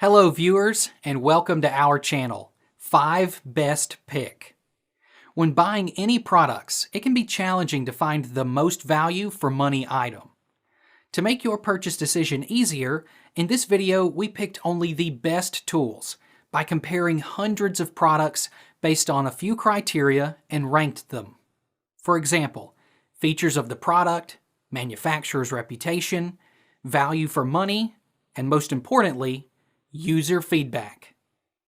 Hello viewers, and welcome to our channel, 5 Best Pick. When buying any products, it can be challenging to find the most value for money item. To make your purchase decision easier, in this video we picked only the best tools by comparing hundreds of products based on a few criteria and ranked them. For example, features of the product, manufacturer's reputation, value for money, and most importantly, user feedback.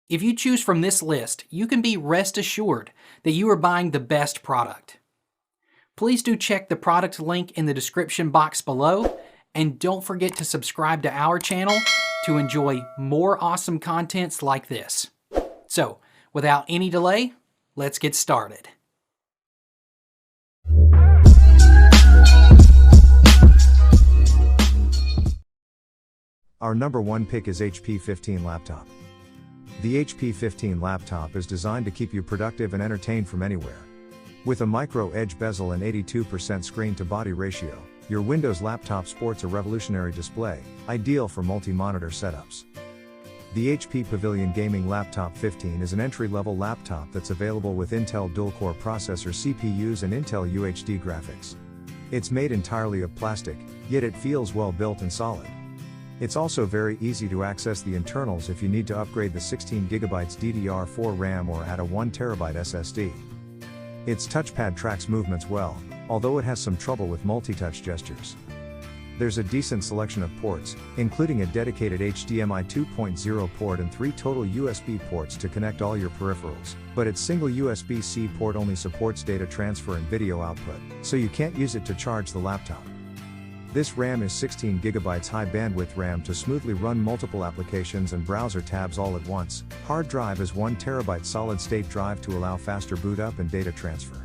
If you choose from this list, you can be rest assured that you are buying the best product. Please do check the product link in the description box below, and don't forget to subscribe to our channel to enjoy more awesome contents like this. So, without any delay, let's get started. Our number one pick is HP 15 Laptop. The HP 15 Laptop is designed to keep you productive and entertained from anywhere. With a micro edge bezel and 82% screen-to-body ratio, your Windows laptop sports a revolutionary display, ideal for multi-monitor setups. The HP Pavilion Gaming Laptop 15 is an entry-level laptop that's available with Intel dual-core processor CPUs and Intel UHD graphics. It's made entirely of plastic, yet it feels well built and solid. It's also very easy to access the internals if you need to upgrade the 16GB DDR4 RAM or add a 1TB SSD. Its touchpad tracks movements well, although it has some trouble with multi-touch gestures. There's a decent selection of ports, including a dedicated HDMI 2.0 port and 3 total USB ports to connect all your peripherals, but its single USB-C port only supports data transfer and video output, so you can't use it to charge the laptop. This RAM is 16GB high bandwidth RAM to smoothly run multiple applications and browser tabs all at once. Hard drive is 1TB solid state drive to allow faster boot up and data transfer.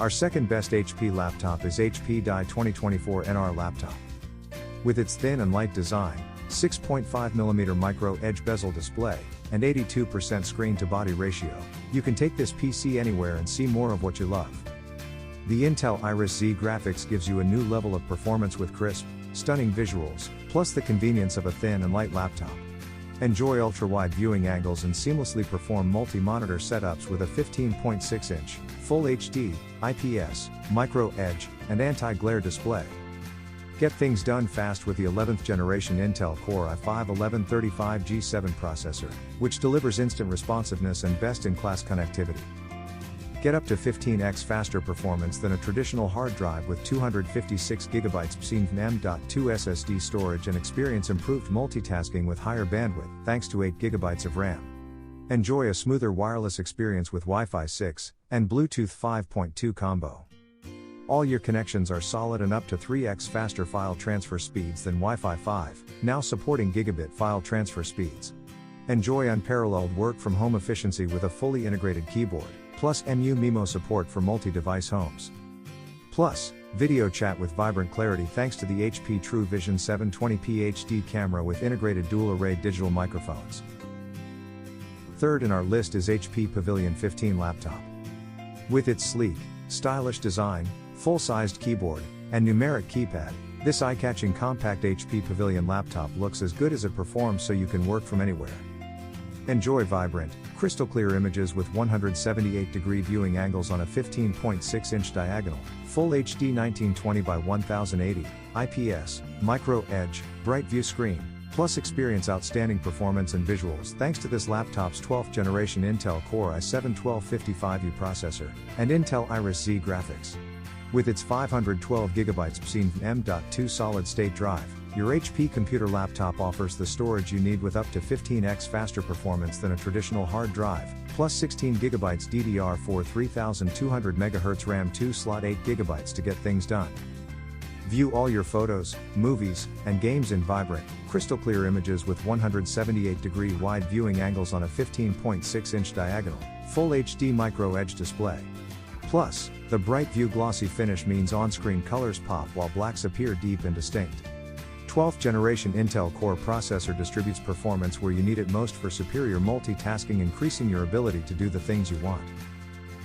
Our second best HP laptop is HP Die 2024 NR Laptop. With its thin and light design, 6.5mm micro edge bezel display, and 82% screen to body ratio, you can take this PC anywhere and see more of what you love. The Intel Iris Z graphics gives you a new level of performance with crisp, stunning visuals, plus the convenience of a thin and light laptop. Enjoy ultra-wide viewing angles and seamlessly perform multi-monitor setups with a 15.6-inch, Full HD, IPS, Micro Edge, and anti-glare display. Get things done fast with the 11th generation Intel Core i5-1135G7 processor, which delivers instant responsiveness and best-in-class connectivity. Get up to 15x faster performance than a traditional hard drive with 256GB M.2 SSD storage and experience improved multitasking with higher bandwidth thanks to 8GB of RAM. Enjoy a smoother wireless experience with Wi-Fi 6 and Bluetooth 5.2 combo. All your connections are solid and up to 3x faster file transfer speeds than Wi-Fi 5, now supporting gigabit file transfer speeds. Enjoy unparalleled work from home efficiency with a fully integrated keyboard, plus MU-MIMO support for multi-device homes. Plus, video chat with vibrant clarity thanks to the HP True Vision 720p HD camera with integrated dual-array digital microphones. Third in our list is HP Pavilion 15 Laptop. With its sleek, stylish design, full-sized keyboard, and numeric keypad, this eye-catching compact HP Pavilion laptop looks as good as it performs, so you can work from anywhere. Enjoy vibrant, crystal clear images with 178-degree viewing angles on a 15.6-inch diagonal, Full HD 1920 by 1080, IPS, Micro Edge, Bright View screen, plus experience outstanding performance and visuals thanks to this laptop's 12th generation Intel Core i7-1255U processor, and Intel Iris Z graphics. With its 512GB M.2 solid state drive, your HP computer laptop offers the storage you need with up to 15x faster performance than a traditional hard drive, plus 16GB DDR4 3200MHz RAM 2-slot 8GB to get things done. View all your photos, movies, and games in vibrant, crystal clear images with 178-degree wide viewing angles on a 15.6-inch diagonal, Full HD Micro Edge display. Plus, the bright view glossy finish means on-screen colors pop while blacks appear deep and distinct. 12th generation Intel Core processor distributes performance where you need it most for superior multitasking, increasing your ability to do the things you want.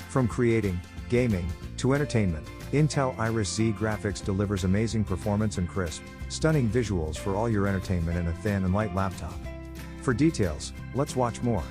From creating, gaming, to entertainment, Intel Iris Z graphics delivers amazing performance and crisp, stunning visuals for all your entertainment in a thin and light laptop. For details, let's watch more.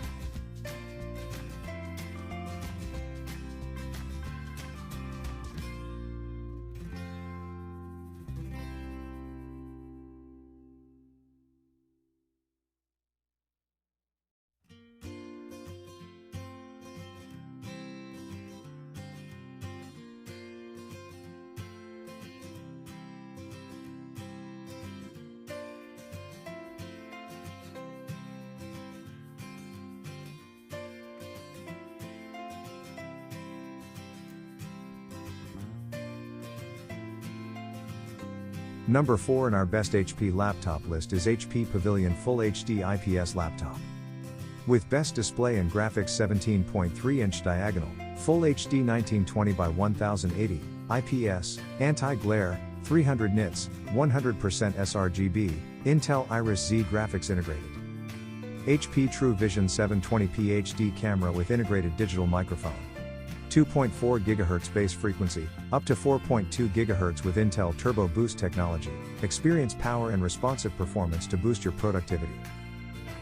Number 4 in our best HP laptop list is HP Pavilion FHD IPS Laptop. With best display and graphics 17.3-inch diagonal, Full HD 1920 by 1080, IPS, anti-glare, 300 nits, 100% sRGB, Intel Iris X graphics integrated. HP True Vision 720p HD camera with integrated digital microphone. 2.4 GHz base frequency, up to 4.2 GHz with Intel Turbo Boost technology. Experience power and responsive performance to boost your productivity.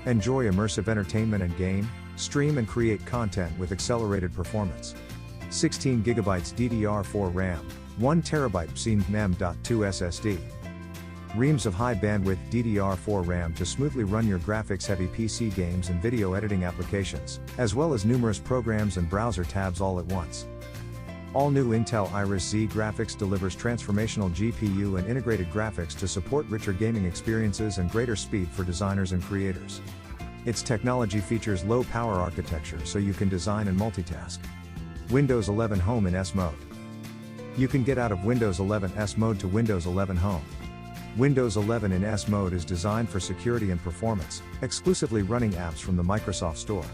Enjoy immersive entertainment and game, stream and create content with accelerated performance. 16 GB DDR4 RAM, 1 TB PCIe.2 SSD. Reams of high bandwidth DDR4 RAM to smoothly run your graphics-heavy PC games and video editing applications, as well as numerous programs and browser tabs all at once. All new Intel Iris X graphics delivers transformational GPU and integrated graphics to support richer gaming experiences and greater speed for designers and creators. Its technology features low power architecture so you can design and multitask. Windows 11 Home in S mode. You can get out of Windows 11 S mode to Windows 11 Home. Windows 11 in S mode is designed for security and performance, exclusively running apps from the Microsoft Store.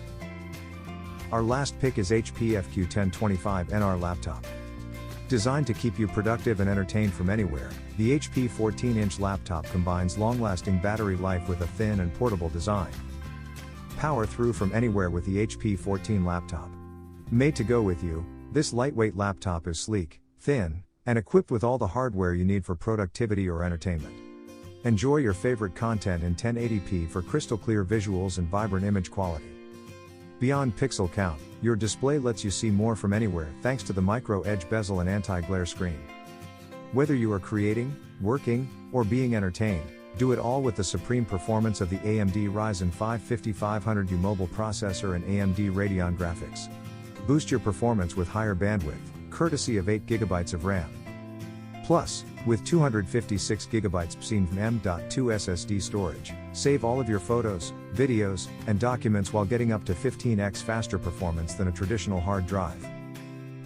Our last pick is HP FQ1025NR laptop. Designed to keep you productive and entertained from anywhere, the HP 14-inch laptop combines long-lasting battery life with a thin and portable design. Power through from anywhere with the HP 14 laptop. Made to go with you, this lightweight laptop is sleek, thin, and equipped with all the hardware you need for productivity or entertainment. Enjoy your favorite content in 1080p for crystal clear visuals and vibrant image quality. Beyond pixel count, your display lets you see more from anywhere thanks to the micro edge bezel and anti-glare screen. Whether you are creating, working, or being entertained, do it all with the supreme performance of the AMD Ryzen 5 5500U mobile processor and AMD Radeon graphics. Boost your performance with higher bandwidth, courtesy of 8 GB of RAM. Plus, with 256 GB PCIe.2 SSD storage, save all of your photos, videos, and documents while getting up to 15x faster performance than a traditional hard drive.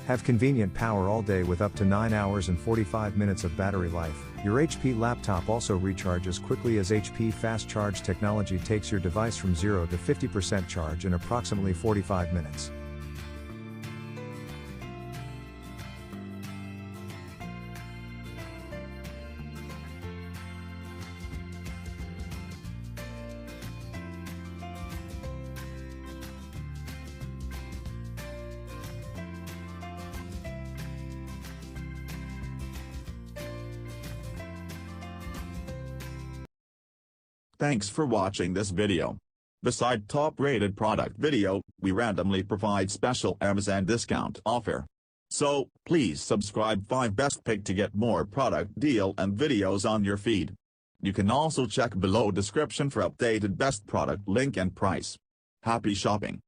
Have convenient power all day with up to 9 hours and 45 minutes of battery life. Your HP laptop also recharges quickly as HP Fast Charge technology takes your device from 0 to 50% charge in approximately 45 minutes. Thanks for watching this video. Beside top-rated product video, we randomly provide special Amazon discount offer. So, please subscribe 5 Best Pick to get more product deal and videos on your feed. You can also check below description for updated best product link and price. Happy shopping!